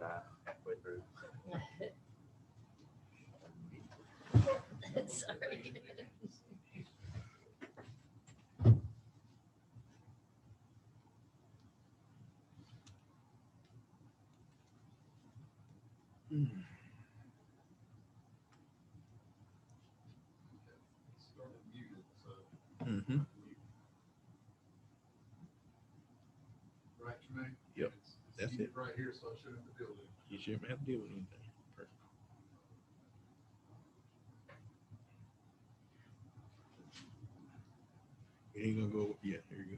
die halfway through. Sorry. Mm-hmm. Right, Jermaine? Yep, It's that's muted it. right here, so I shouldn't have to deal with it. You shouldn't have to deal with anything. Perfect. It ain't gonna go. Yeah, here you go.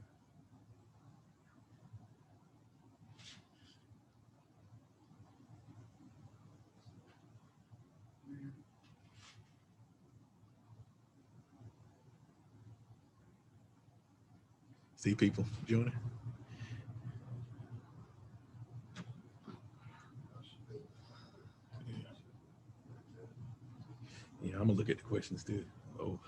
See people joining. Yeah, I'm gonna look at the questions too. Oh.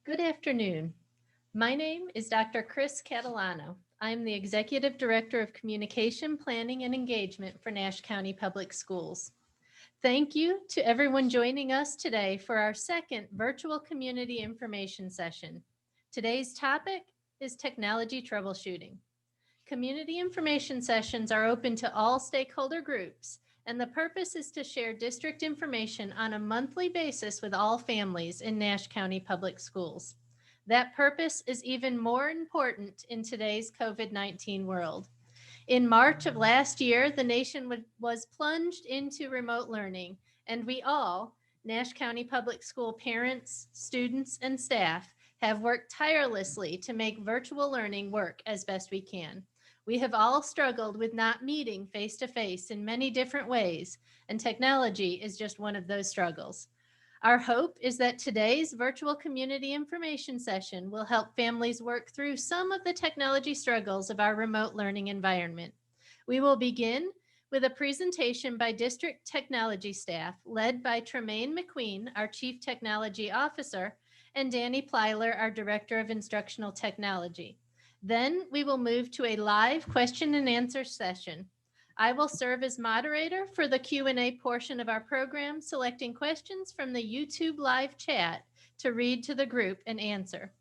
Good afternoon. My name is Dr. Chris Catalano. I'm the Executive Director of Communication, Planning, and Engagement for Nash County Public Schools. Thank you to everyone joining us today for our second virtual community information session. Today's topic is technology troubleshooting. Community information sessions are open to all stakeholder groups, and the purpose is to share district information on a monthly basis with all families in Nash County Public Schools. That purpose is even more important in today's COVID-19 world. In March of last year, the nation was plunged into remote learning, and we all, Nash County Public School parents, students, and staff, have worked tirelessly to make virtual learning work as best we can. We have all struggled with not meeting face-to-face in many different ways, and technology is just one of those struggles. Our hope is that today's virtual community information session will help families work through some of the technology struggles of our remote learning environment. We will begin with a presentation by district technology staff led by Tremaine McQueen, our Chief Technology Officer, and Danny Plyler, our Director of Instructional Technology. Then we will move to a live question and answer session. I will serve as moderator for the Q&A portion of our program, selecting questions from the YouTube live chat to read to the group and answer.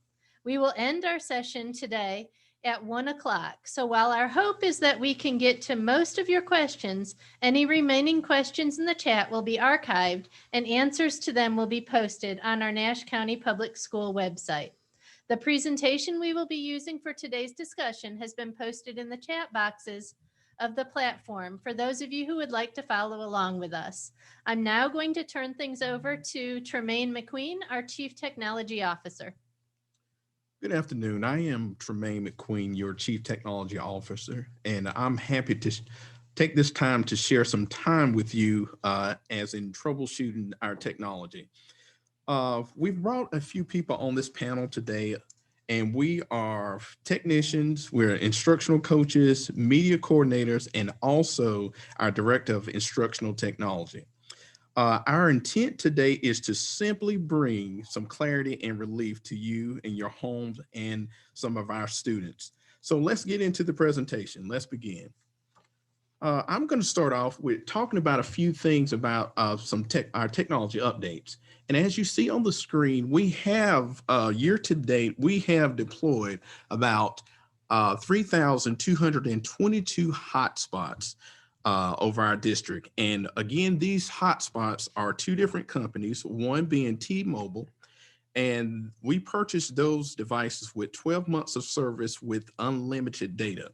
We will end our session today at 1 o'clock. So while our hope is that we can get to most of your questions, any remaining questions in the chat will be archived and answers to them will be posted on our Nash County Public School website. The presentation we will be using for today's discussion has been posted in the chat boxes of the platform for those of you who would like to follow along with us. I'm now going to turn things over to Tremaine McQueen, our Chief Technology Officer. Good afternoon. I am Tremaine McQueen, your Chief Technology Officer, and I'm happy to take this time to share some time with you as in troubleshooting our technology. We've brought a few people on this panel today, and we are technicians, we're instructional coaches, media coordinators, and also our Director of Instructional Technology. Our intent today is to simply bring some clarity and relief to you and your homes and some of our students. So let's get into the presentation. Let's begin. I'm going to start off with talking about a few things about our technology updates. And as you see on the screen, we have year to date, we have deployed about 3,222 hotspots over our district. And again, these hotspots are two different companies, one being T-Mobile, and we purchased those devices with 12 months of service with unlimited data.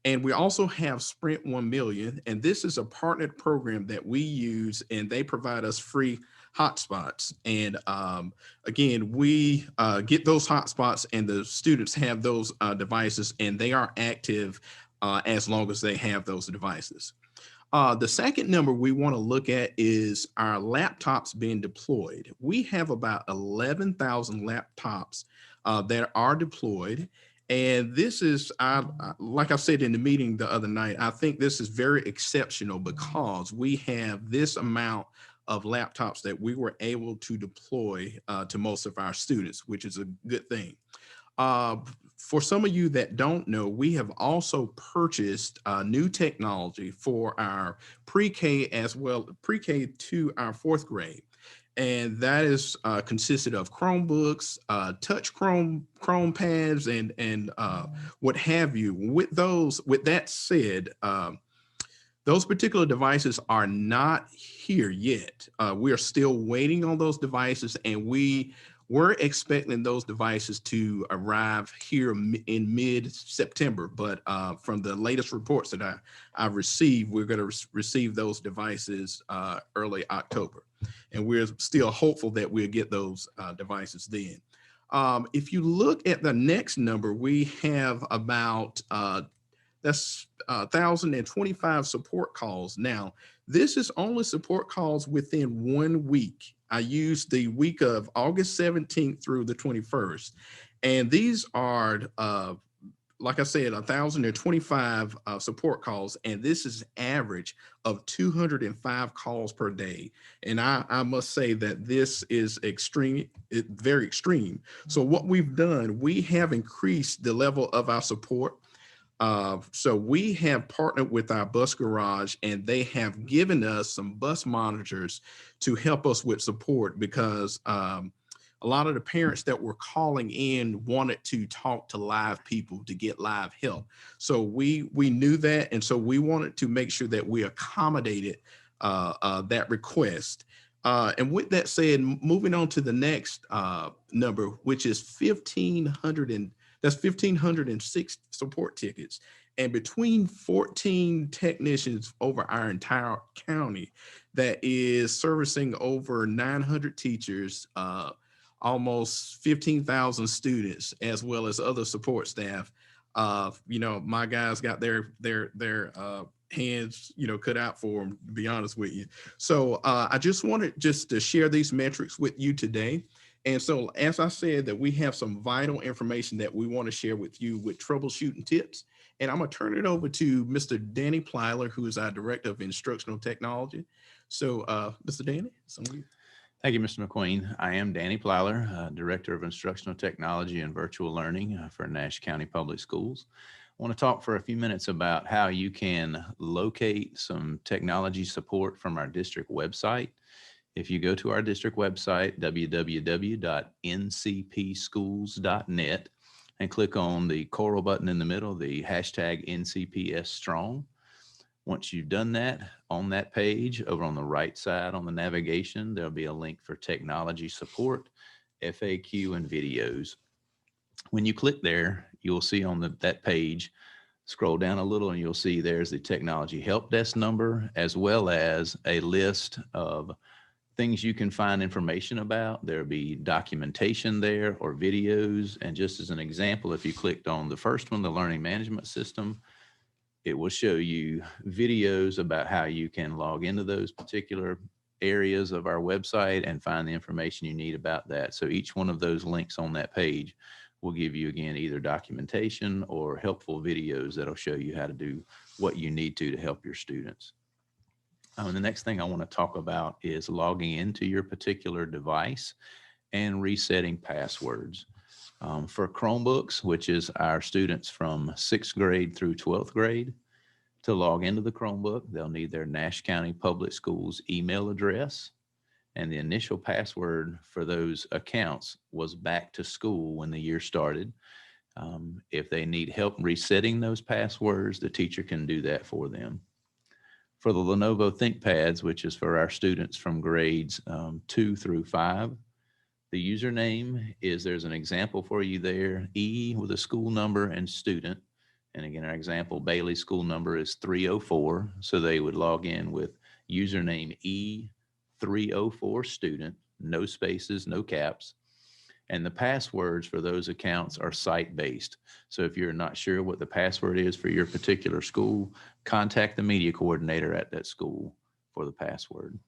And we also have Sprint 1 million, and this is a partnered program that we use, and they provide us free hotspots. And again, we get those hotspots, and the students have those devices, and they are active as long as they have those devices. The second number we want to look at is our laptops being deployed. We have about 11,000 laptops that are deployed. And this is, like I said in the meeting the other night, I think this is very exceptional because we have this amount of laptops that we were able to deploy to most of our students, which is a good thing. For some of you that don't know, we have also purchased new technology for our pre-K as well, pre-K to our fourth grade. And that is consisted of Chromebooks, touch Chrome pads, and what have you. With that said, those particular devices are not here yet. We are still waiting on those devices, and we're expecting those devices to arrive here in mid-September. But from the latest reports that I've received, we're going to receive those devices early October. And we're still hopeful that we'll get those devices then. If you look at the next number, we have about, that's 1,025 support calls. Now, this is only support calls within 1 week. I used the week of August 17th through the 21st. And these are like I said, 1,025 support calls, and this is average of 205 calls per day. And I must say that this is very extreme. So what we've done, we have increased the level of our support. So we have partnered with our bus garage, and they have given us some bus monitors to help us with support, because a lot of the parents that were calling in wanted to talk to live people to get live help. So we knew that, and so we wanted to make sure that we accommodated that request. And with that said, moving on to the next number, which is 1,500, that's 1,506 support tickets. And between 14 technicians over our entire county, that is servicing over 900 teachers, almost 15,000 students, as well as other support staff. My guys got their hands, cut out for them, to be honest with you. So I just wanted to share these metrics with you today. And so, as I said, that we have some vital information that we want to share with you with troubleshooting tips. And I'm going to turn it over to Mr. Danny Plyler, who is our Director of Instructional Technology. So, Mr. Danny, it's on you. Thank you, Mr. McQueen. I am Danny Plyler, Director of Instructional Technology and Virtual Learning for Nash County Public Schools. I want to talk for a few minutes about how you can locate some technology support from our district website. If you go to our district website, www.ncpschools.net, and click on the coral button in the middle, the hashtag NCPS Strong. Once you've done that, on that page, over on the right side on the navigation, there'll be a link for technology support, FAQ, and videos. When you click there, you'll see on that page, scroll down a little, and you'll see there's the technology help desk number, as well as a list of things you can find information about. There'll be documentation there or videos. And just as an example, if you clicked on the first one, the learning management system, it will show you videos about how you can log into those particular areas of our website and find the information you need about that. So each one of those links on that page will give you, again, either documentation or helpful videos that'll show you how to do what you need to help your students. The next thing I want to talk about is logging into your particular device and resetting passwords. For Chromebooks, which is our students from 6th grade through 12th grade, to log into the Chromebook, they'll need their Nash County Public Schools email address. And the initial password for those accounts was back to school when the year started. If they need help resetting those passwords, the teacher can do that for them. For the Lenovo ThinkPads, which is for our students from grades 2 through 5, the username is, there's an example for you there, E with a school number and student. And again, our example, Bailey school number is 304. So they would log in with username E304 student, no spaces, no caps. And the passwords for those accounts are site-based. So if you're not sure what the password is for your particular school, contact the media coordinator at that school for the password.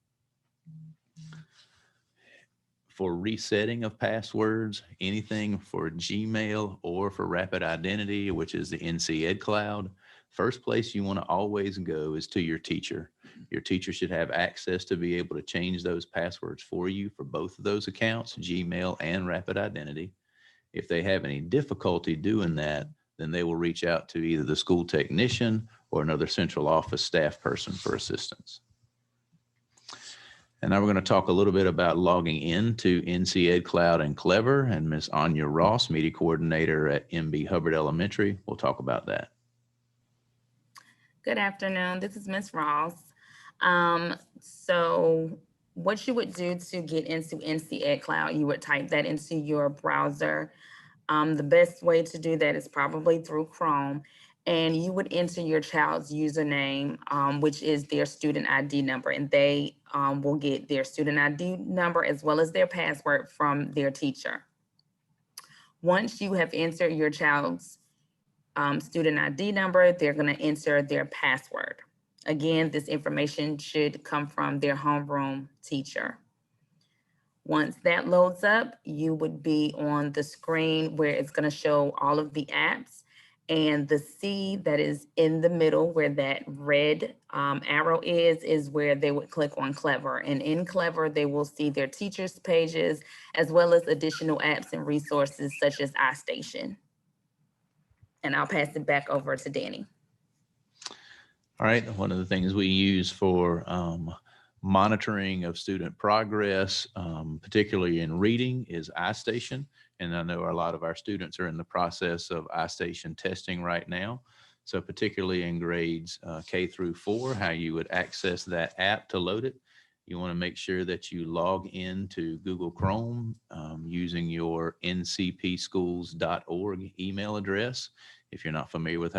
For resetting of passwords, anything for Gmail or for Rapid Identity, which is the NC Ed Cloud, first place you want to always go is to your teacher. Your teacher should have access to be able to change those passwords for you for both of those accounts, Gmail and Rapid Identity. If they have any difficulty doing that, then they will reach out to either the school technician or another central office staff person for assistance. And now we're going to talk a little bit about logging into NC Ed Cloud and Clever, and Ms. Anya Ross, media coordinator at MB Hubbard Elementary, will talk about that. Good afternoon. This is Ms. Ross. So what you would do to get into NC Ed Cloud, you would type that into your browser. The best way to do that is probably through Chrome. And you would enter your child's username, which is their student ID number, and they will get their student ID number as well as their password from their teacher. Once you have entered your child's student ID number, they're going to enter their password. Again, this information should come from their homeroom teacher. Once that loads up, you would be on the screen where it's going to show all of the apps. And the C that is in the middle where that red arrow is where they would click on Clever. And in Clever, they will see their teachers' pages, as well as additional apps and resources such as iStation. And I'll pass it back over to Danny. All right, one of the things we use for monitoring of student progress, particularly in reading, is iStation. And I know a lot of our students are in the process of iStation testing right now. So particularly in grades K through 4, how you would access that app to load it. You want to make sure that you log into Google Chrome using your ncpschools.org email address. If you're not familiar with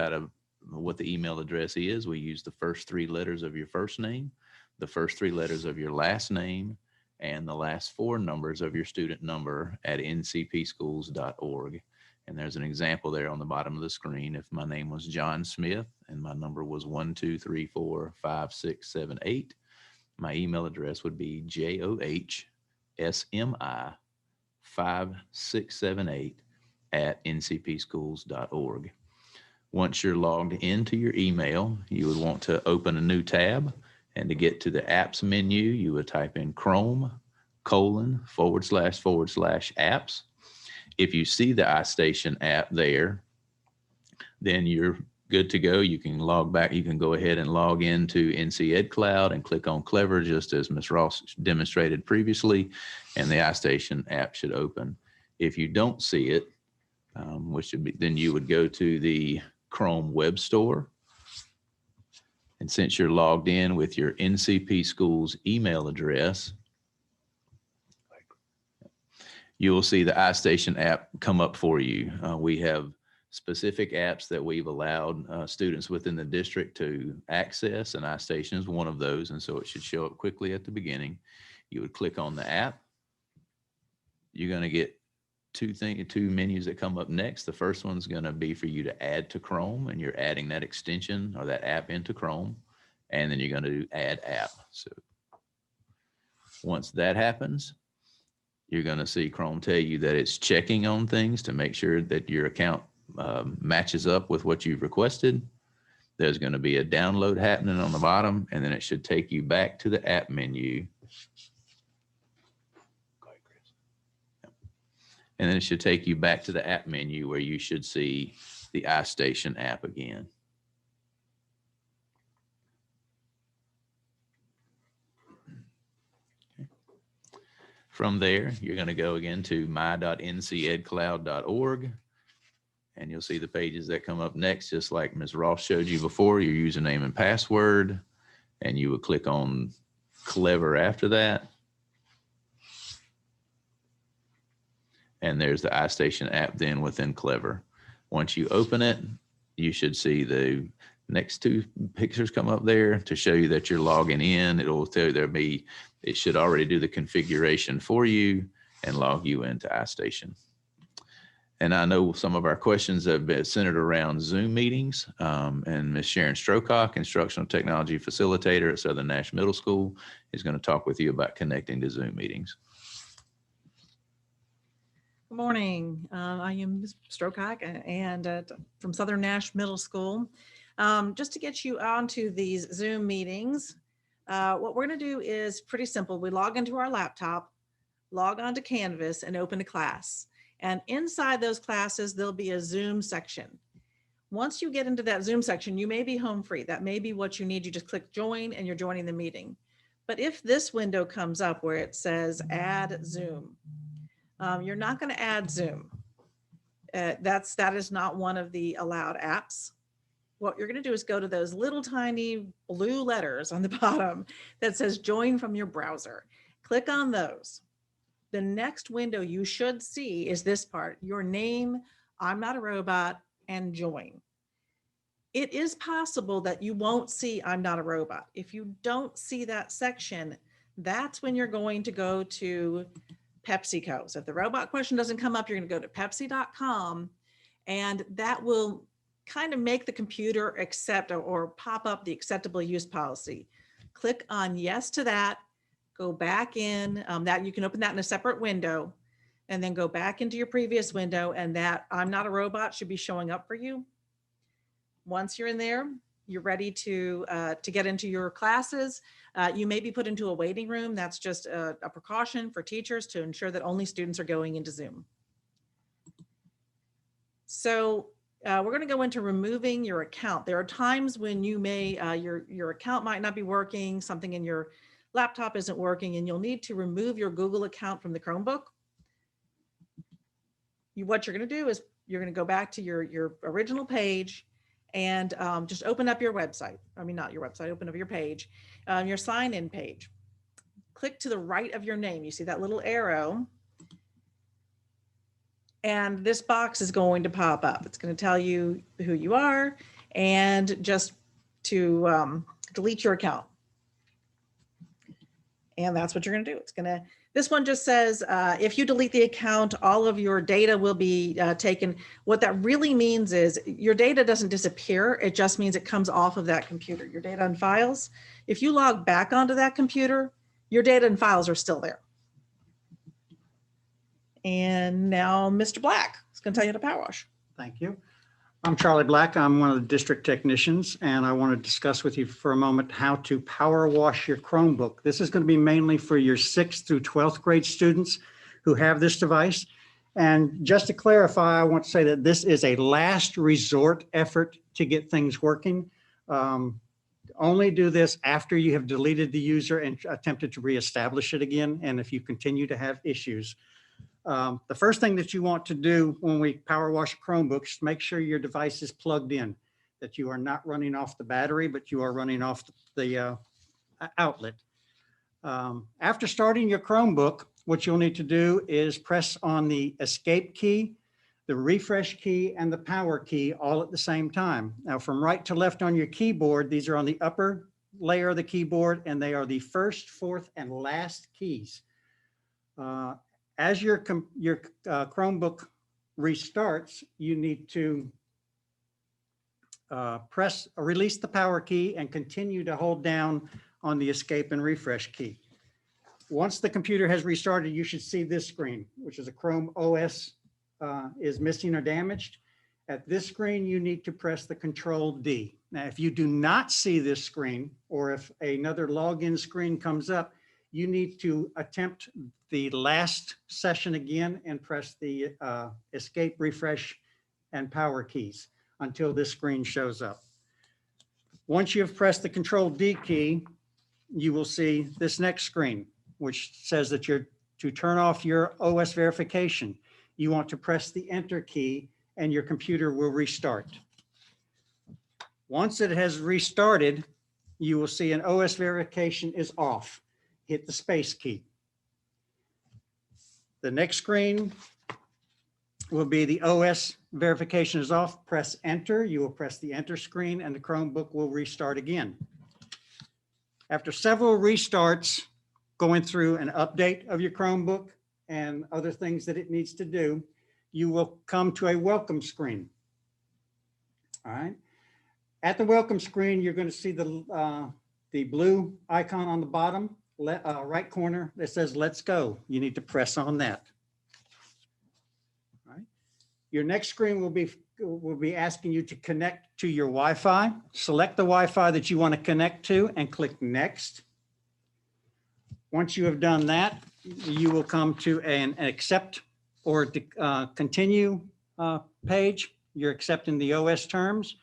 what the email address is, we use the first 3 letters of your first name, the first 3 letters of your last name, and the last 4 numbers of your student number at ncpschools.org. And there's an example there on the bottom of the screen. If my name was John Smith and my number was 1, 2, 3, 4, 5, 6, 7, 8, my email address would be johsmi5678 at ncpschools.org. Once you're logged into your email, you would want to open a new tab. And to get to the apps menu, you would type in Chrome://apps. If you see the iStation app there, then you're good to go. You can log back. You can go ahead and log into NC Ed Cloud and click on Clever, just as Ms. Ross demonstrated previously, and the iStation app should open. If you don't see it, which should be, then you would go to the Chrome Web Store. And since you're logged in with your NCP Schools email address, you will see the iStation app come up for you. We have specific apps that we've allowed students within the district to access, and iStation is one of those. And so it should show up quickly at the beginning. You would click on the app. You're going to get two menus that come up next. The first one's going to be for you to add to Chrome, and you're adding that extension or that app into Chrome, and then you're going to do add app. So once that happens, you're going to see Chrome tell you that it's checking on things to make sure that your account matches up with what you've requested. There's going to be a download happening on the bottom, and then it should take you back to the app menu. And then it should take you back to the app menu where you should see the iStation app again. Okay. From there, you're going to go again to my.ncedcloud.org, and you'll see the pages that come up next, just like Ms. Ross showed you before, your username and password, and you would click on Clever after that. And there's the iStation app then within Clever. Once you open it, you should see the next 2 pictures come up there to show you that you're logging in. It'll tell you it should already do the configuration for you and log you into iStation. And I know some of our questions have been centered around Zoom meetings, and Ms. Sharon Strocock, Instructional Technology Facilitator at Southern Nash Middle School, is going to talk with you about connecting to Zoom meetings. Good morning. I am Ms. Strocock and from Southern Nash Middle School. Just to get you onto these Zoom meetings, what we're going to do is pretty simple. We log into our laptop, log on to Canvas, and open a class. And inside those classes, there'll be a Zoom section. Once you get into that Zoom section, you may be home free. That may be what you need. You just click join and you're joining the meeting. But if this window comes up where it says add Zoom, you're not going to add Zoom. That is not one of the allowed apps. What you're going to do is go to those little tiny blue letters on the bottom that says join from your browser. Click on those. The next window you should see is this part, your name, I'm not a robot, and join. It is possible that you won't see I'm not a robot. If you don't see that section, that's when you're going to go to PepsiCo. So if the robot question doesn't come up, you're going to go to Pepsi.com, and that will kind of make the computer accept or pop up the acceptable use policy. Click on yes to that, go back in, that you can open that in a separate window, and then go back into your previous window, and that I'm not a robot should be showing up for you. Once you're in there, you're ready to get into your classes. You may be put into a waiting room. That's just a precaution for teachers to ensure that only students are going into Zoom. So we're going to go into removing your account. There are times when you may, your account might not be working, something in your laptop isn't working, and you'll need to remove your Google account from the Chromebook. What you're going to do is you're going to go back to your original page and just open up your website. I mean, not your website, open up your page, your sign-in page. Click to the right of your name. You see that little arrow. And this box is going to pop up. It's going to tell you who you are and just to delete your account. And that's what you're going to do. It's going to, this one just says, if you delete the account, all of your data will be taken. What that really means is your data doesn't disappear. It just means it comes off of that computer, your data and files. If you log back onto that computer, your data and files are still there. And now Mr. Black is going to tell you how to power wash. Thank you. I'm Charlie Black. I'm one of the district technicians, and I want to discuss with you for a moment how to power wash your Chromebook. This is going to be mainly for your 6th through 12th grade students who have this device. And just to clarify, I want to say that this is a last resort effort to get things working. Only do this after you have deleted the user and attempted to reestablish it again, and if you continue to have issues. The first thing that you want to do when we power wash Chromebooks, make sure your device is plugged in, that you are not running off the battery, but you are running off the outlet. After starting your Chromebook, what you'll need to do is press on the escape key, the refresh key, and the power key all at the same time. Now, from right to left on your keyboard, these are on the upper layer of the keyboard, and they are the first, fourth, and last keys. As your Chromebook restarts, you need to release the power key and continue to hold down on the escape and refresh key. Once the computer has restarted, you should see this screen, which is a Chrome OS is missing or damaged. At this screen, you need to press the Control D. Now, if you do not see this screen, or if another login screen comes up, you need to attempt the last session again and press the escape, refresh, and power keys until this screen shows up. Once you have pressed the Control D key, you will see this next screen, which says that you're to turn off your OS verification. You want to press the Enter key and your computer will restart. Once it has restarted, you will see an OS verification is off. Hit the space key. The next screen will be the OS verification is off. Press Enter. You will press the Enter screen and the Chromebook will restart again. After several restarts, going through an update of your Chromebook and other things that it needs to do, you will come to a welcome screen. All right. At the welcome screen, you're going to see the blue icon on the bottom right corner that says "Let's go." You need to press on that. All right. Your next screen will be asking you to connect to your Wi-Fi. Select the Wi-Fi that you want to connect to and click Next. Once you have done that, you will come to an accept or continue page. You're accepting the OS terms.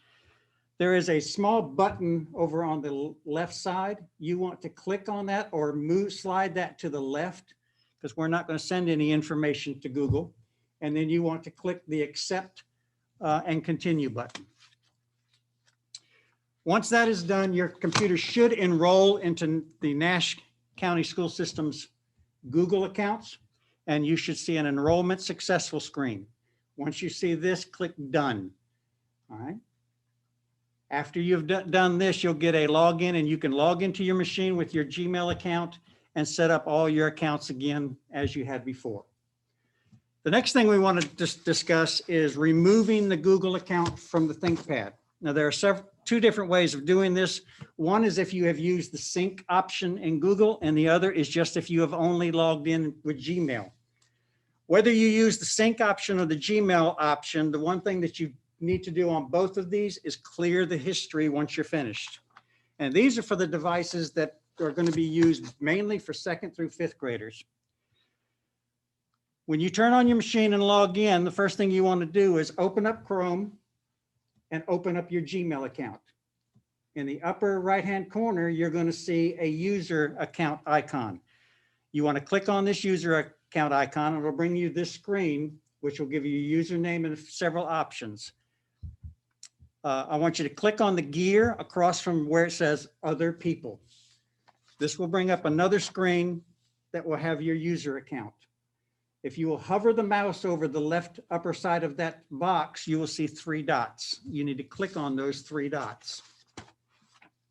There is a small button over on the left side. You want to click on that or slide that to the left because we're not going to send any information to Google. And then you want to click the accept and continue button. Once that is done, your computer should enroll into the Nash County School System's Google accounts, and you should see an enrollment successful screen. Once you see this, click Done. All right. After you've done this, you'll get a login and you can log into your machine with your Gmail account and set up all your accounts again as you had before. The next thing we want to discuss is removing the Google account from the ThinkPad. Now there are two different ways of doing this. One is if you have used the sync option in Google, and the other is just if you have only logged in with Gmail. Whether you use the sync option or the Gmail option, the one thing that you need to do on both of these is clear the history once you're finished. And these are for the devices that are going to be used mainly for 2nd through 5th graders. When you turn on your machine and log in, the first thing you want to do is open up Chrome and open up your Gmail account. In the upper right-hand corner, you're going to see a user account icon. You want to click on this user account icon, and it'll bring you this screen, which will give you a username and several options. I want you to click on the gear across from where it says Other People. This will bring up another screen that will have your user account. If you will hover the mouse over the left upper side of that box, you will see 3 dots. You need to click on those 3 dots.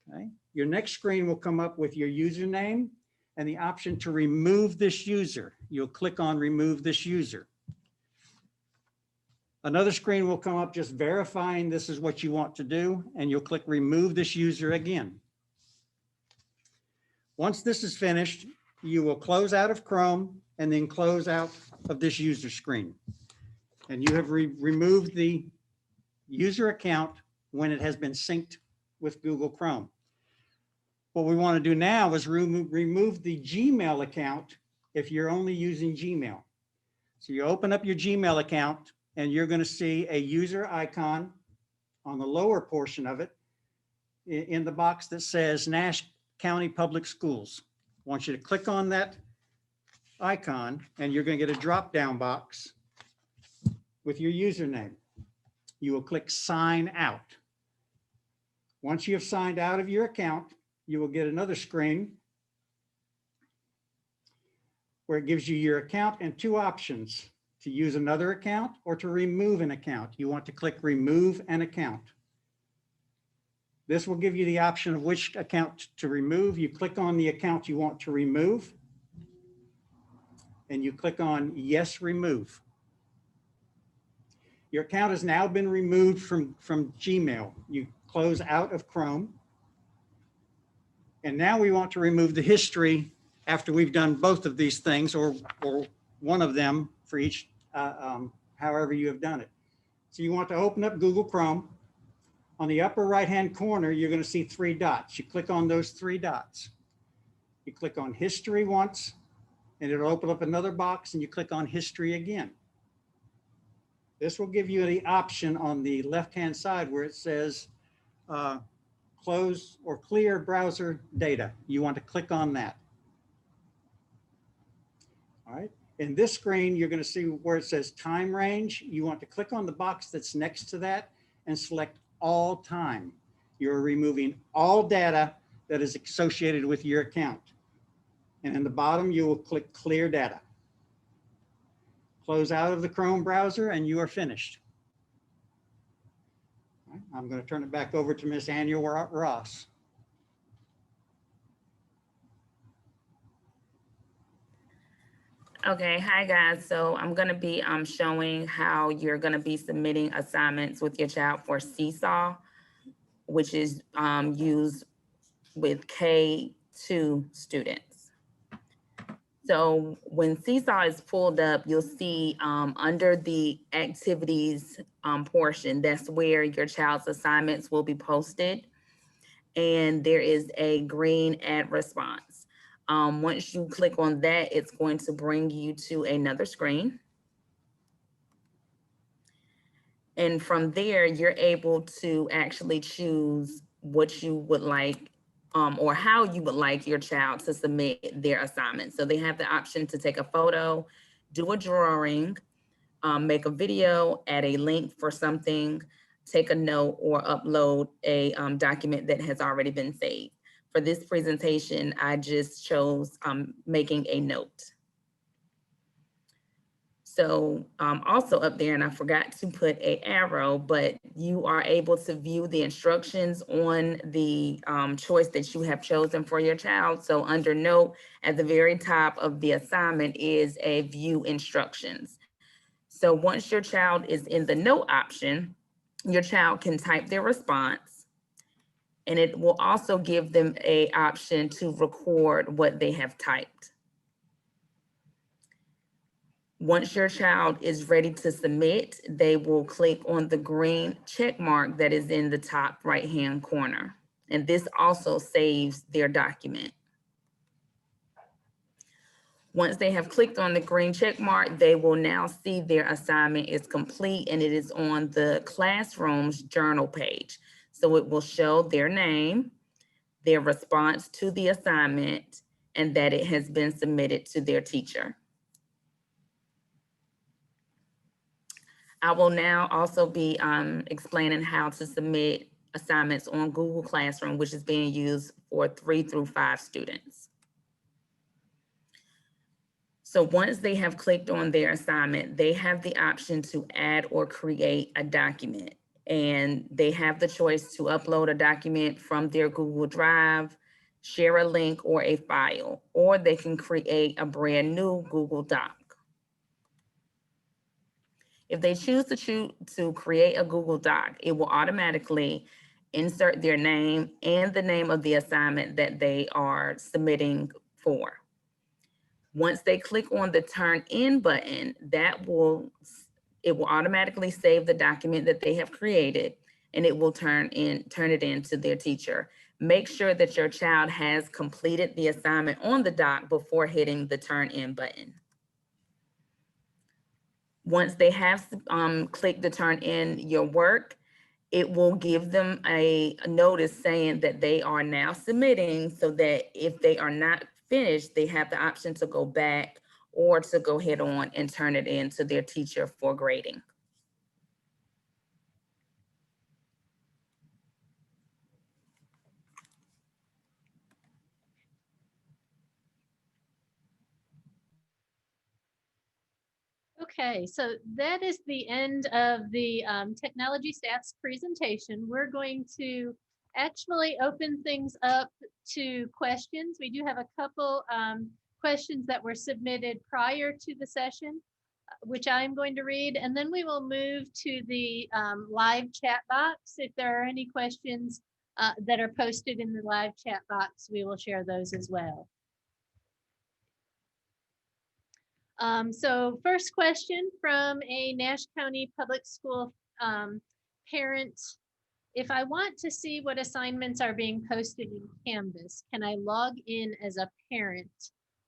Okay. Your next screen will come up with your username and the option to remove this user. You'll click on Remove this user. Another screen will come up just verifying this is what you want to do, and you'll click Remove this user again. Once this is finished, you will close out of Chrome and then close out of this user screen. And you have removed the user account when it has been synced with Google Chrome. What we want to do now is remove the Gmail account if you're only using Gmail. So you open up your Gmail account and you're going to see a user icon on the lower portion of it in the box that says Nash County Public Schools. I want you to click on that icon and you're going to get a drop-down box with your username. You will click Sign Out. Once you have signed out of your account, you will get another screen where it gives you your account and 2 options: to use another account or to remove an account. You want to click Remove an Account. This will give you the option of which account to remove. You click on the account you want to remove and you click on Yes, Remove. Your account has now been removed from Gmail. You close out of Chrome. And now we want to remove the history after we've done both of these things, or one of them for each, however you have done it. So you want to open up Google Chrome. On the upper right-hand corner, you're going to see 3 dots. You click on those 3 dots. You click on History once, and it'll open up another box, and you click on History again. This will give you the option on the left-hand side where it says close or clear browser data. You want to click on that. All right. In this screen, you're going to see where it says time range. You want to click on the box that's next to that and select all time. You're removing all data that is associated with your account. And in the bottom, you will click clear data. Close out of the Chrome browser and you are finished. All right, I'm going to turn it back over to Ms. Anya Ross. Okay, hi guys. So I'm going to be showing how you're going to be submitting assignments with your child for Seesaw, which is used with K2 students. So when Seesaw is pulled up, you'll see under the activities portion, that's where your child's assignments will be posted. And there is a green add response. Once you click on that, it's going to bring you to another screen. And from there, you're able to actually choose what you would like or how you would like your child to submit their assignment. So they have the option to take a photo, do a drawing, make a video, add a link for something, take a note, or upload a document that has already been saved. For this presentation, I just chose making a note. So also up there, and I forgot to put an arrow, but you are able to view the instructions on the choice that you have chosen for your child. So under note, at the very top of the assignment is a view instructions. So once your child is in the note option, your child can type their response, and it will also give them an option to record what they have typed. Once your child is ready to submit, they will click on the green check mark that is in the top right-hand corner. And this also saves their document. Once they have clicked on the green check mark, they will now see their assignment is complete and it is on the classroom's journal page. So it will show their name, their response to the assignment, and that it has been submitted to their teacher. I will now also be explaining how to submit assignments on Google Classroom, which is being used for 3 through 5 students. So once they have clicked on their assignment, they have the option to add or create a document. And they have the choice to upload a document from their Google Drive, share a link or a file, or they can create a brand new Google Doc. If they choose to create a Google Doc, it will automatically insert their name and the name of the assignment that they are submitting for. Once they click on the Turn In button, it will automatically save the document that they have created, and it will turn it in to their teacher. Make sure that your child has completed the assignment on the doc before hitting the Turn In button. Once they have clicked to turn in your work, it will give them a notice saying that they are now submitting, so that if they are not finished, they have the option to go back or to go ahead on and turn it in to their teacher for grading. Okay, so that is the end of the technology staff's presentation. We're going to actually open things up to questions. We do have a couple questions that were submitted prior to the session, which I'm going to read, and then we will move to the live chat box. If there are any questions that are posted in the live chat box, we will share those as well. So first question from a Nash County Public School parent. If I want to see what assignments are being posted in Canvas, can I log in as a parent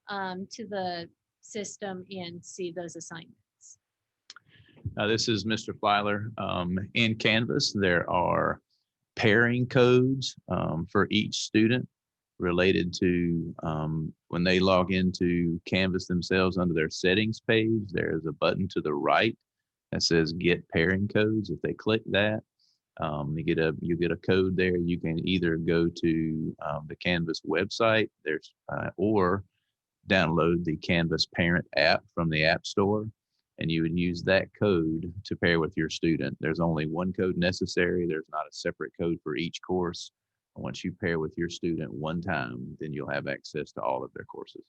to the system and see those assignments? This is Mr. Flyler. In Canvas, there are pairing codes for each student related to when they log into Canvas themselves. Under their settings page, there's a button to the right that says get pairing codes. If they click that, you get a code there. You can either go to the Canvas website or download the Canvas parent app from the App Store, and you would use that code to pair with your student. There's only one code necessary. There's not a separate code for each course. Once you pair with your student one time, then you'll have access to all of their courses.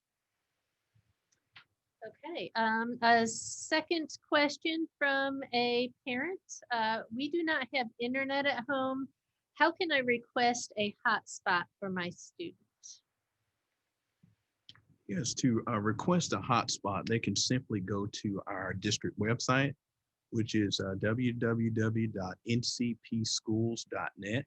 Okay, a second question from a parent. We do not have internet at home. How can I request a hotspot for my student? Yes, to request a hotspot, they can simply go to our district website, which is www.ncpschools.net.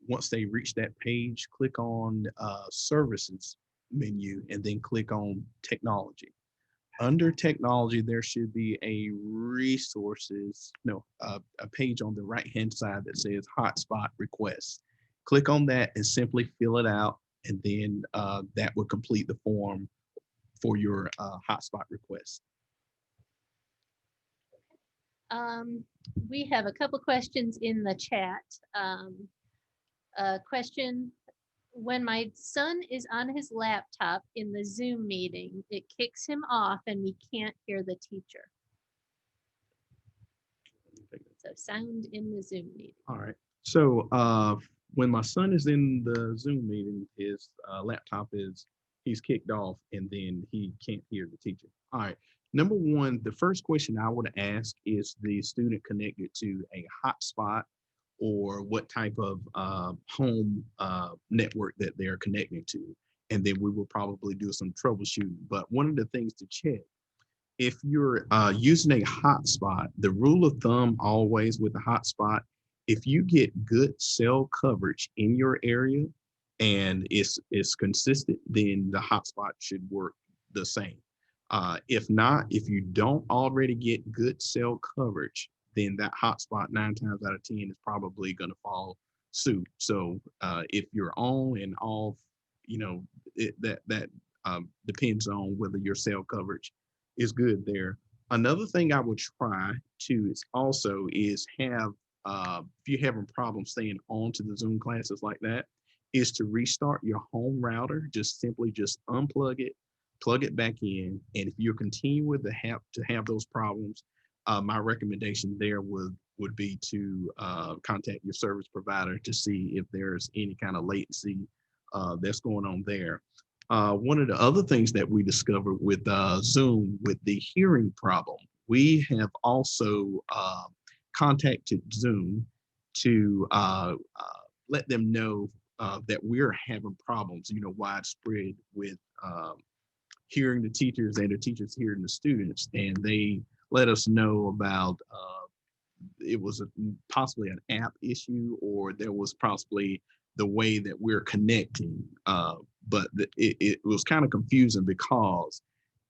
Once they reach that page, click on services menu and then click on technology. Under technology, there should be a page on the right-hand side that says hotspot request. Click on that and simply fill it out, and then that will complete the form for your hotspot request. We have a couple questions in the chat. Question: when my son is on his laptop in the Zoom meeting, it kicks him off and we can't hear the teacher. So sound in the Zoom meeting. All right. So when my son is in the Zoom meeting, his laptop he's kicked off, and then he can't hear the teacher. All right. Number one, the first question I would ask is the student connected to a hotspot, or what type of home network that they're connecting to. And then we will probably do some troubleshooting. But one of the things to check if you're using a hotspot, the rule of thumb always with a hotspot, if you get good cell coverage in your area and it's consistent, then the hotspot should work the same. If not, if you don't already get good cell coverage, then that hotspot 9 times out of 10 is probably going to fall suit. So if you're on and off, that depends on whether your cell coverage is good there. Another thing I would try to is have, if you're having problems staying on to the Zoom classes like that, is to restart your home router. Just simply just unplug it, plug it back in. And if you're continuing to have those problems, my recommendation there would be to contact your service provider to see if there's any kind of latency that's going on there. One of the other things that we discovered with Zoom with the hearing problem, we have also contacted Zoom to let them know that we're having problems, widespread with hearing the teachers and the teachers hearing the students. And they let us know about it was possibly an app issue, or there was possibly the way that we're connecting. But it was kind of confusing because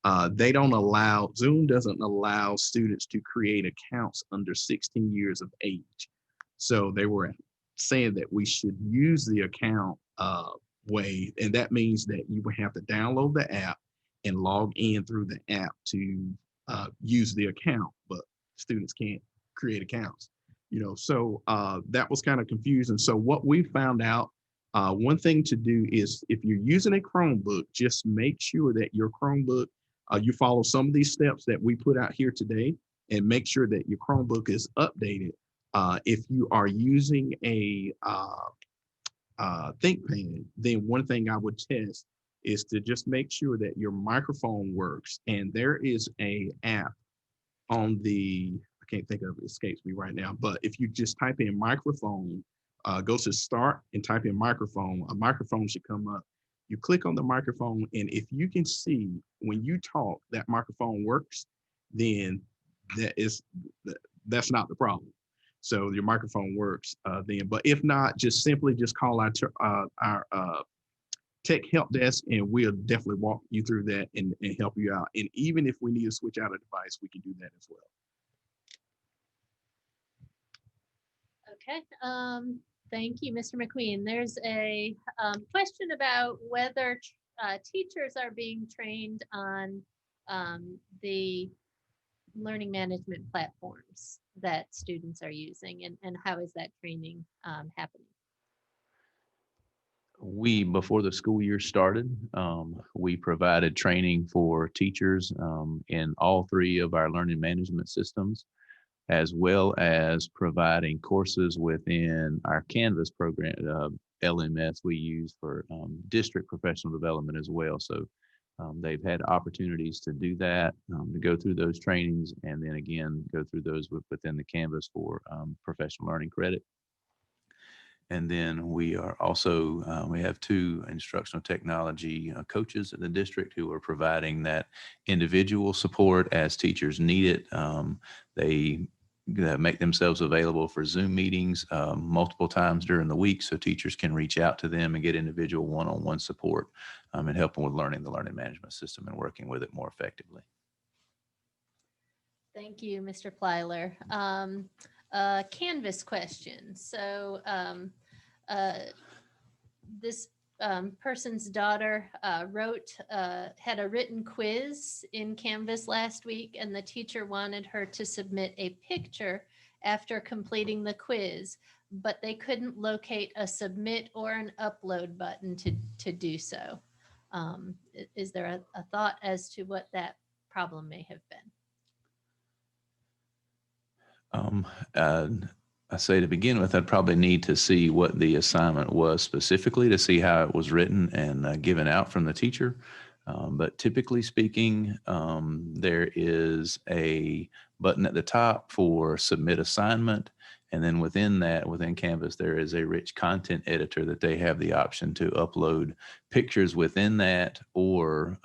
Zoom doesn't allow students to create accounts under 16 years of age. So they were saying that we should use the account way, and that means that you would have to download the app and log in through the app to use the account, but students can't create accounts. So that was kind of confusing. So what we found out, one thing to do is if you're using a Chromebook, just make sure that your Chromebook, you follow some of these steps that we put out here today, and make sure that your Chromebook is updated. If you are using a ThinkPad, then one thing I would test is to just make sure that your microphone works. And there is a app on I can't think of it, escapes me right now, but if you just type in microphone, go to start and type in microphone, a microphone should come up. You click on the microphone, and if you can see when you talk, that microphone works, then that's not the problem. So your microphone works then, but if not, just simply call our tech help desk, and we'll definitely walk you through that and help you out. And even if we need to switch out a device, we can do that as well. Okay, thank you, Mr. McQueen. There's a question about whether teachers are being trained on the learning management platforms that students are using, and how is that training happening? Before the school year started, we provided training for teachers in all 3 of our learning management systems, as well as providing courses within our Canvas program, LMS we use for district professional development as well. So they've had opportunities to do that, to go through those trainings, and then again, go through those within the Canvas for professional learning credit. And then we are also, we have 2 instructional technology coaches in the district who are providing that individual support as teachers need it. They make themselves available for Zoom meetings multiple times during the week, so teachers can reach out to them and get individual one-on-one support and help them with learning the learning management system and working with it more effectively. Thank you, Mr. Plyler. Canvas question. So this person's daughter had a written quiz in Canvas last week, and the teacher wanted her to submit a picture after completing the quiz, but they couldn't locate a submit or an upload button to do so. Is there a thought as to what that problem may have been? I say to begin with, I'd probably need to see what the assignment was specifically to see how it was written and given out from the teacher. But typically speaking, there is a button at the top for submit assignment. And then within that, within Canvas, there is a rich content editor that they have the option to upload pictures within that, or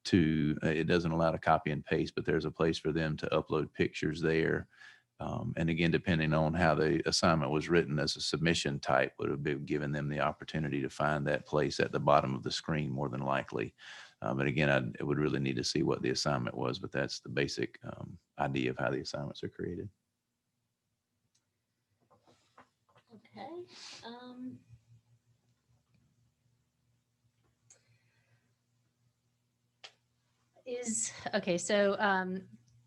it doesn't allow to copy and paste, but there's a place for them to upload pictures there. And again, depending on how the assignment was written as a submission type, would have been given them the opportunity to find that place at the bottom of the screen more than likely. But again, I would really need to see what the assignment was, but that's the basic idea of how the assignments are created. Okay. So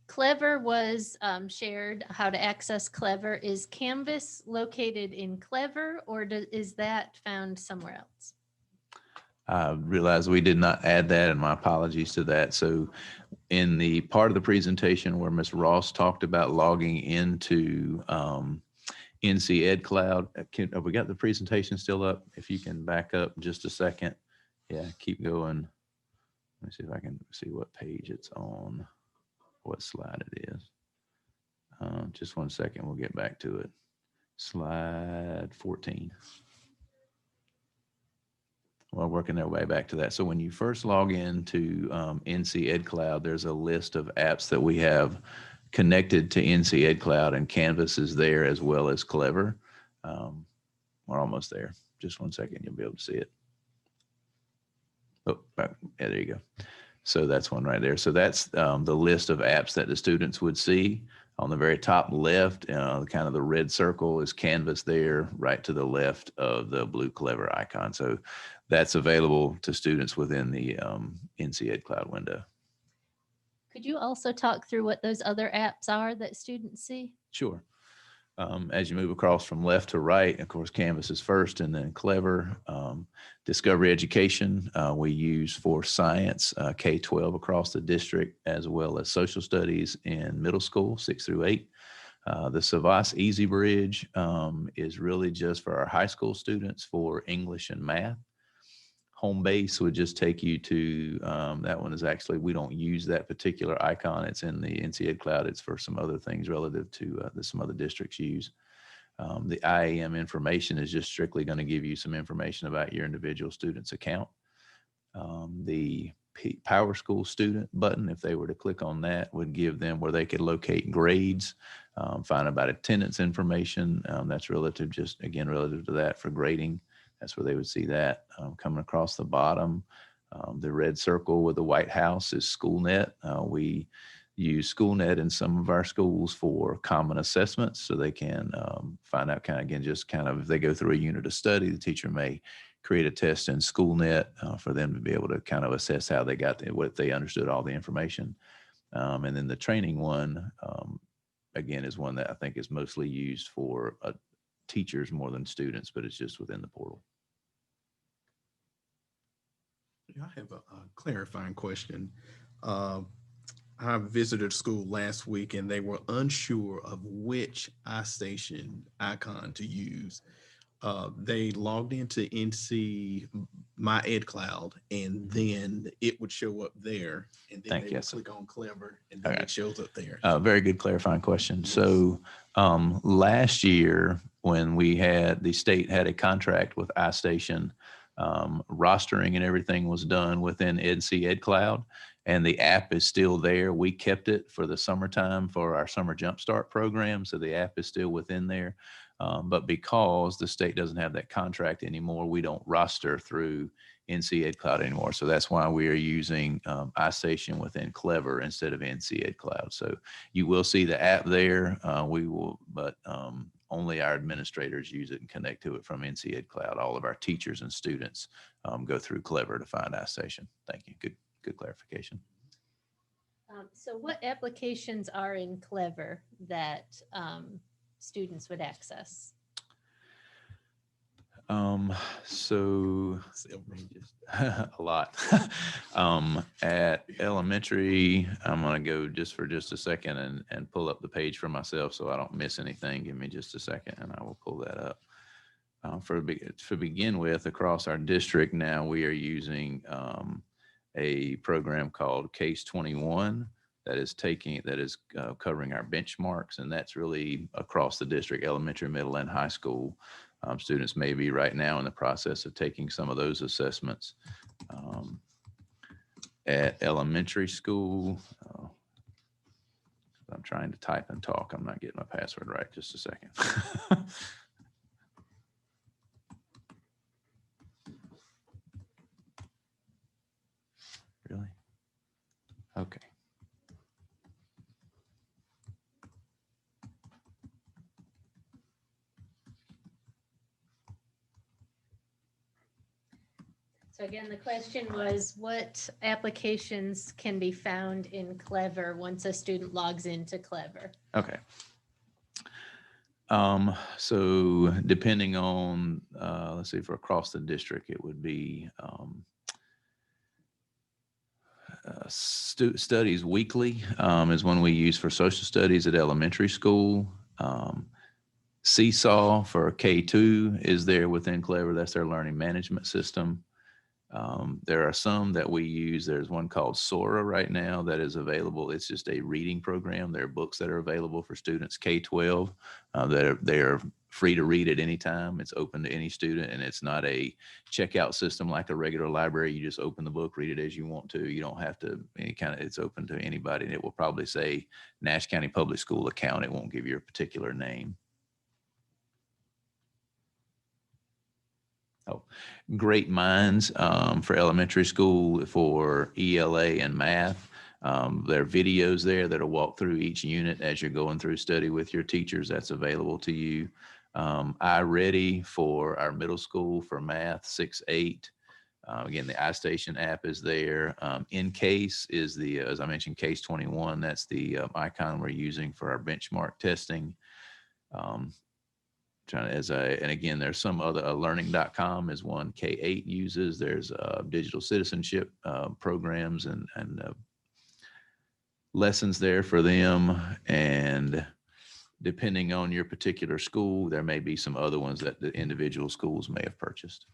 Clever was shared, how to access Clever. Is Canvas located in Clever, or is that found somewhere else? I realize we did not add that, and my apologies to that. So in the part of the presentation where Ms. Ross talked about logging into NC Ed Cloud, have we got the presentation still up? If you can back up just a second. Yeah, keep going. Let me see if I can see what page it's on, what slide it is. Just 1 second, we'll get back to it. Slide 14. Well, working their way back to that. So when you first log into NC Ed Cloud, there's a list of apps that we have connected to NC Ed Cloud, and Canvas is there as well as Clever. We're almost there. Just 1 second, you'll be able to see it. Oh, yeah, there you go. So that's one right there. So that's the list of apps that the students would see. On the very top left, kind of the red circle is Canvas there, right to the left of the blue Clever icon. So that's available to students within the NC Ed Cloud window. Could you also talk through what those other apps are that students see? Sure. As you move across from left to right, of course, Canvas is first, and then Clever. Discovery Education we use for science, K-12 across the district, as well as social studies in middle school, 6 through 8. The Savas Easy Bridge is really just for our high school students for English and math. Home Base would just take you to, that one is actually, we don't use that particular icon. It's in the NC Ed Cloud. It's for some other things relative to that some other districts use. The IAM information is just strictly going to give you some information about your individual student's account. The Power School Student button, if they were to click on that, would give them where they could locate grades, find about attendance information. That's relative, just again, relative to that for grading. That's where they would see that. Coming across the bottom, the red circle with the white house is SchoolNet. We use SchoolNet in some of our schools for common assessments, so they can find out if they go through a unit of study, the teacher may create a test in SchoolNet for them to be able to kind of assess how they got what they understood all the information. And then the training one, again, is one that I think is mostly used for teachers more than students, but it's just within the portal. I have a clarifying question. I visited a school last week and they were unsure of which iStation icon to use. They logged into NC My Ed Cloud, and then it would show up there, and then they would click on Clever, and then it shows up there. Very good clarifying question. Yes. So last year, when the state had a contract with iStation, rostering and everything was done within NC Ed Cloud, and the app is still there. We kept it for the summertime for our summer jumpstart program, so the app is still within there. But because the state doesn't have that contract anymore, we don't roster through NC Ed Cloud anymore. So that's why we are using iStation within Clever instead of NC Ed Cloud. So you will see the app there. But only our administrators use it and connect to it from NC Ed Cloud. All of our teachers and students go through Clever to find iStation. Thank you. Good clarification. So what applications are in Clever that students would access? So a lot. At elementary, I'm going to go just for just a second and pull up the page for myself so I don't miss anything. Give me just a second and I will pull that up. To begin with, across our district now, we are using a program called Case 21 that is covering our benchmarks, and that's really across the district, elementary, middle, and high school. Students may be right now in the process of taking some of those assessments. at elementary school. I'm trying to type and talk. I'm not getting my password right. Just a second. Really? Okay. So again, the question was, what applications can be found in Clever once a student logs into Clever? Okay. So depending on, let's see, for across the district, it would be studies weekly is one we use for social studies at elementary school. Seesaw for K2 is there within Clever. That's their learning management system. There are some that we use. There's one called Sora right now that is available. It's just a reading program. There are books that are available for students K-12 they are free to read at any time. It's open to any student, and it's not a checkout system like a regular library. You just open the book, read it as you want to. You don't have to it's open to anybody, and it will probably say Nash County Public School account. It won't give you a particular name. Oh, Great Minds for elementary school for ELA and math. There are videos there that'll walk through each unit as you're going through study with your teachers. That's available to you. iReady for our middle school for math, 6-8. Again, the iStation app is there. InCase is the, as I mentioned, Case 21. That's the icon we're using for our benchmark testing. And again, there's some other, learning.com is one K8 uses. There's digital citizenship programs and lessons there for them. And depending on your particular school, there may be some other ones that the individual schools may have purchased.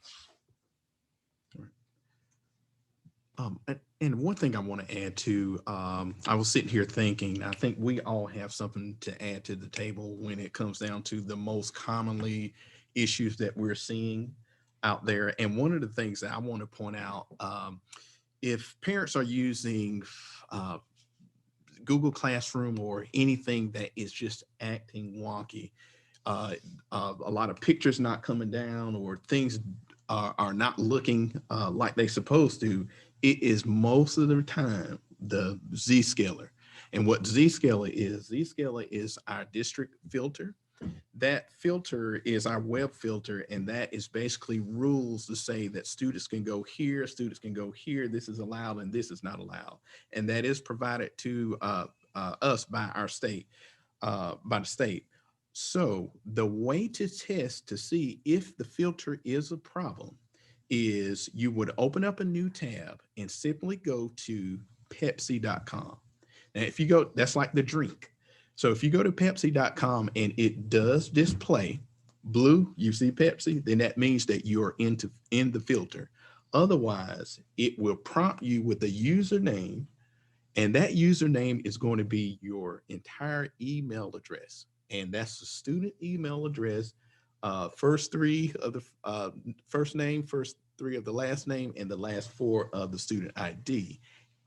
And one thing I want to add to, I was sitting here thinking, I think we all have something to add to the table when it comes down to the most commonly issues that we're seeing out there. And one of the things that I want to point out, if parents are using Google Classroom or anything that is just acting wonky, a lot of pictures not coming down or things are not looking like they're supposed to, it is most of the time the Zscaler. And what Zscaler is our district filter. That filter is our web filter, and that is basically rules to say that students can go here, students can go here, this is allowed and this is not allowed. And that is provided to us by our state, by the state. So the way to test to see if the filter is a problem is you would open up a new tab and simply go to Pepsi.com. Now, if you go, that's like the drink. So if you go to Pepsi.com and it does display blue, you see Pepsi, then that means that you're in the filter. Otherwise, it will prompt you with a username, and that username is going to be your entire email address. And that's the student email address, first three of the first name, first three of the last name, and the last four of the student ID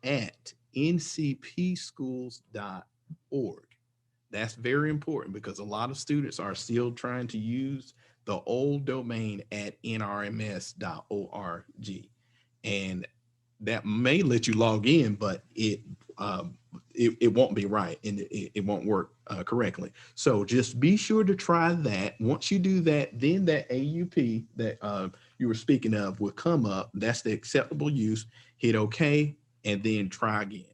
at ncpschools.org. That's very important because a lot of students are still trying to use the old domain at nrms.org. And that may let you log in, but it won't be right and it won't work correctly. So just be sure to try that. Once you do that, then that AUP that you were speaking of will come up. That's the acceptable use. Hit OK and then try again.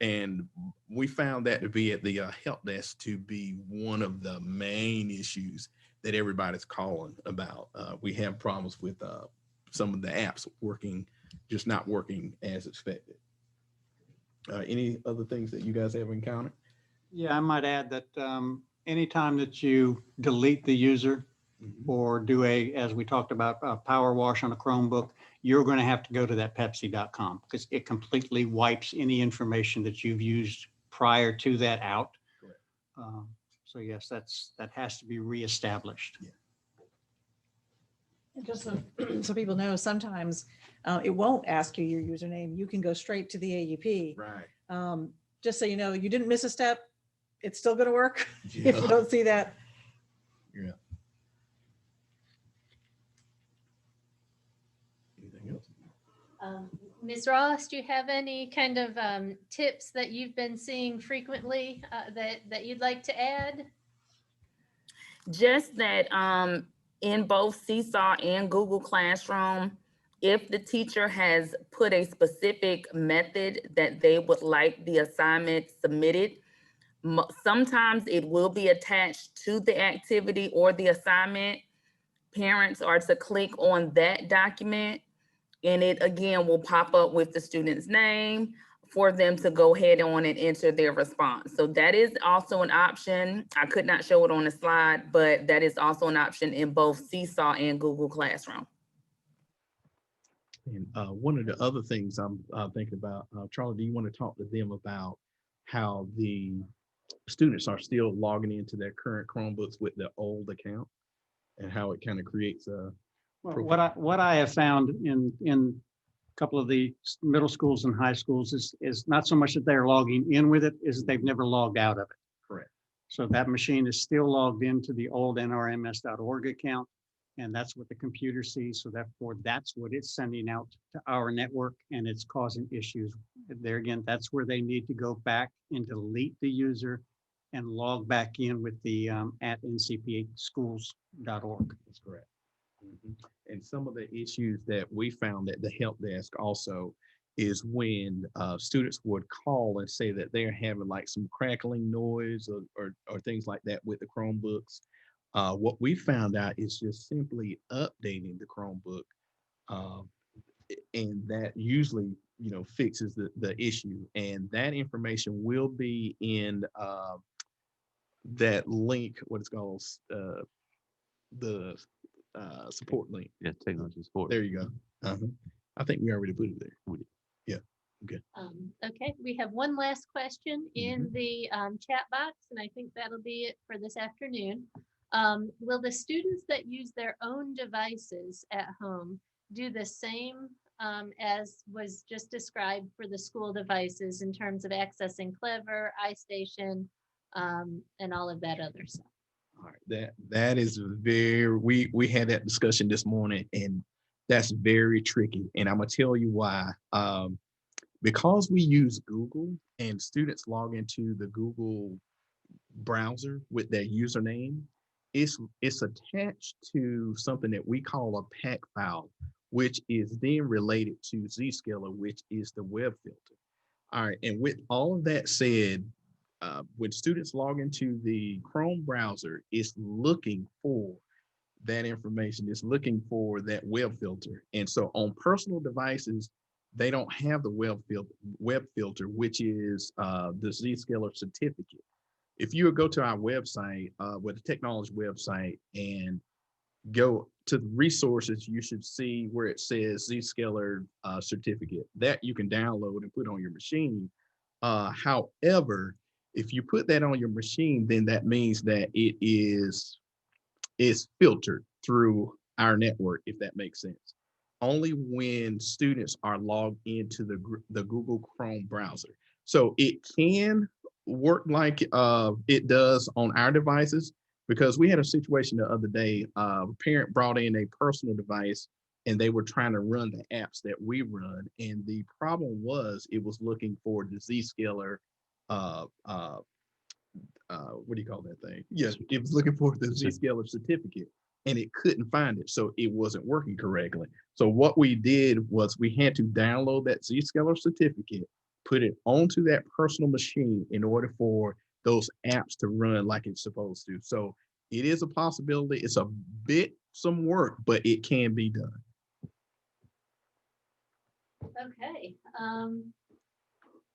And we found that to be at the help desk to be one of the main issues that everybody's calling about. We have problems with some of the apps just not working as expected. Any other things that you guys have encountered? Yeah, I might add that anytime that you delete the user or do as we talked about, a power wash on a Chromebook, you're going to have to go to that Pepsi.com because it completely wipes any information that you've used prior to that out. So yes, that has to be reestablished. Yeah. And just so, so people know, sometimes it won't ask you your username. You can go straight to the AUP. Right. Just so you know, you didn't miss a step. It's still going to work if Yeah. you don't see that. Yeah. Anything else? Ms. Ross, do you have any kind of tips that you've been seeing frequently that you'd like to add? Just that in both Seesaw and Google Classroom, if the teacher has put a specific method that they would like the assignment submitted, sometimes it will be attached to the activity or the assignment. Parents are to click on that document, and it again will pop up with the student's name for them to go ahead on and enter their response. So that is also an option. I could not show it on the slide, but that is also an option in both Seesaw and Google Classroom. And one of the other things I'm thinking about, Charlie, do you want to talk to them about how the students are still logging into their current Chromebooks with their old account and how it kind of creates a Well, what I have found in a couple of the middle schools and high schools is not so much that they're logging in with it, is that they've never logged out of it. correct. So that machine is still logged into the old nrms.org account, and that's what the computer sees. So therefore, that's what it's sending out to our network, and it's causing issues. There again, that's where they need to go back and delete the user and log back in with the at ncpaschools.org. That's correct. Mhm. And some of the issues that we found at the help desk also is when students would call and say that they're having like some crackling noise or things like that with the Chromebooks. What we found out is just simply updating the Chromebook, and that usually fixes the issue. And that information will be in that link, what it's called, the support link. Yeah, technology support. There you go. I think we already put it there. We did. Yeah. Okay. Okay, we have one last question in the chat box, and I think that'll be it for this afternoon. Will the students that use their own devices at home do the same as was just described for the school devices in terms of accessing Clever, iStation, and all of that other stuff? All right. That is very, we had that discussion this morning, and that's very tricky. And I'm gonna tell you why. Because we use Google and students log into the Google browser with their username, it's attached to something that we call a pack file, which is then related to Zscaler, which is the web filter. All right, and with all of that said, when students log into the Chrome browser, it's looking for that information, it's looking for that web filter. And so on personal devices, they don't have the web filter, which is the Zscaler certificate. If you would go to our website, with the technology website, and go to the resources, you should see where it says Zscaler certificate that you can download and put on your machine. However, if you put that on your machine, then that means that it is filtered through our network, if that makes sense. Only when students are logged into the Google Chrome browser. So it can work like it does on our devices, because we had a situation the other day. A parent brought in a personal device and they were trying to run the apps that we run. And the problem was it was looking for the Zscaler, what do you call that thing? Yes, it was looking for the Zscaler certificate and it couldn't find it. So it wasn't working correctly. So what we did was we had to download that Zscaler certificate, put it onto that personal machine in order for those apps to run like it's supposed to. So it is a possibility. It's a bit some work, but it can be done. Okay.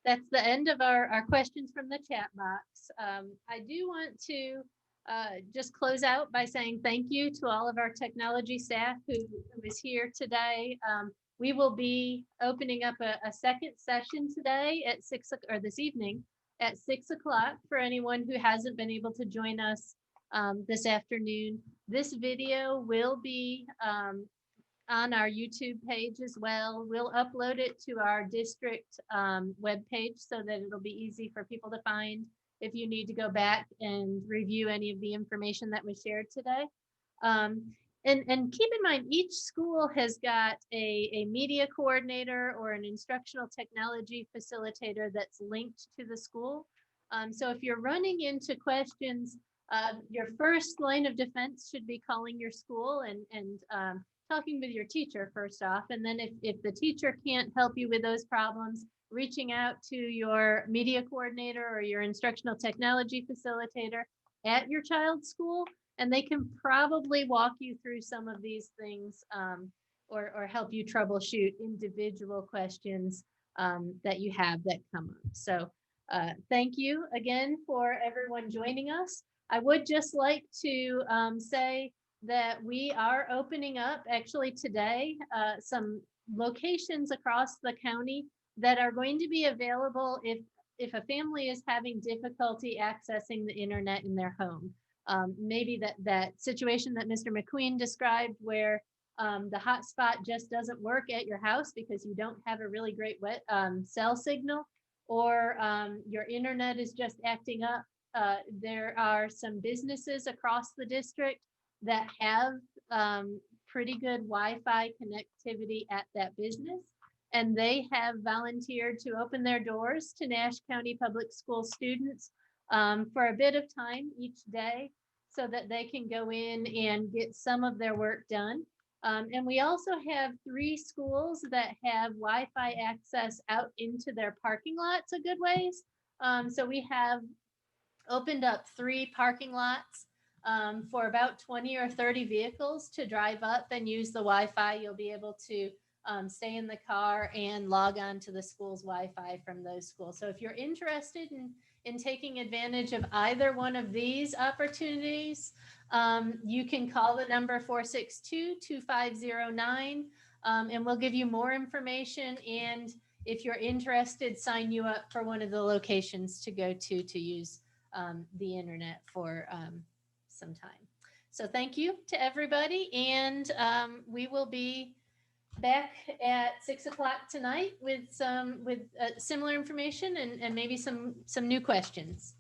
That's the end of our questions from the chat box. I do want to just close out by saying thank you to all of our technology staff who is here today. We will be opening up a second session today at this evening at 6 o'clock for anyone who hasn't been able to join us this afternoon. This video will be on our YouTube page as well. We'll upload it to our district webpage so that it'll be easy for people to find if you need to go back and review any of the information that was shared today. And keep in mind, each school has got a media coordinator or an instructional technology facilitator that's linked to the school. So if you're running into questions, your first line of defense should be calling your school and talking with your teacher first off. And then if the teacher can't help you with those problems, reaching out to your media coordinator or your instructional technology facilitator at your child's school, and they can probably walk you through some of these things or help you troubleshoot individual questions that you have that come up. So thank you again for everyone joining us. I would just like to say that we are opening up actually today some locations across the county that are going to be available if a family is having difficulty accessing the internet in their home. Maybe that situation that Mr. McQueen described where the hotspot just doesn't work at your house because you don't have a really great cell signal, or your internet is just acting up. There are some businesses across the district that have pretty good Wi-Fi connectivity at that business, and they have volunteered to open their doors to Nash County Public School students for a bit of time each day so that they can go in and get some of their work done. And we also have 3 schools that have Wi-Fi access out into their parking lots a good ways. So we have opened up 3 parking lots for about 20 or 30 vehicles to drive up and use the Wi-Fi. You'll be able to stay in the car and log on to the school's Wi-Fi from those schools. So if you're interested in taking advantage of either one of these opportunities, you can call the number 462-2509 and we'll give you more information. And if you're interested, sign you up for one of the locations to go to use the internet for some time. So thank you to everybody, and we will be back at 6 o'clock tonight with similar information and maybe some new questions.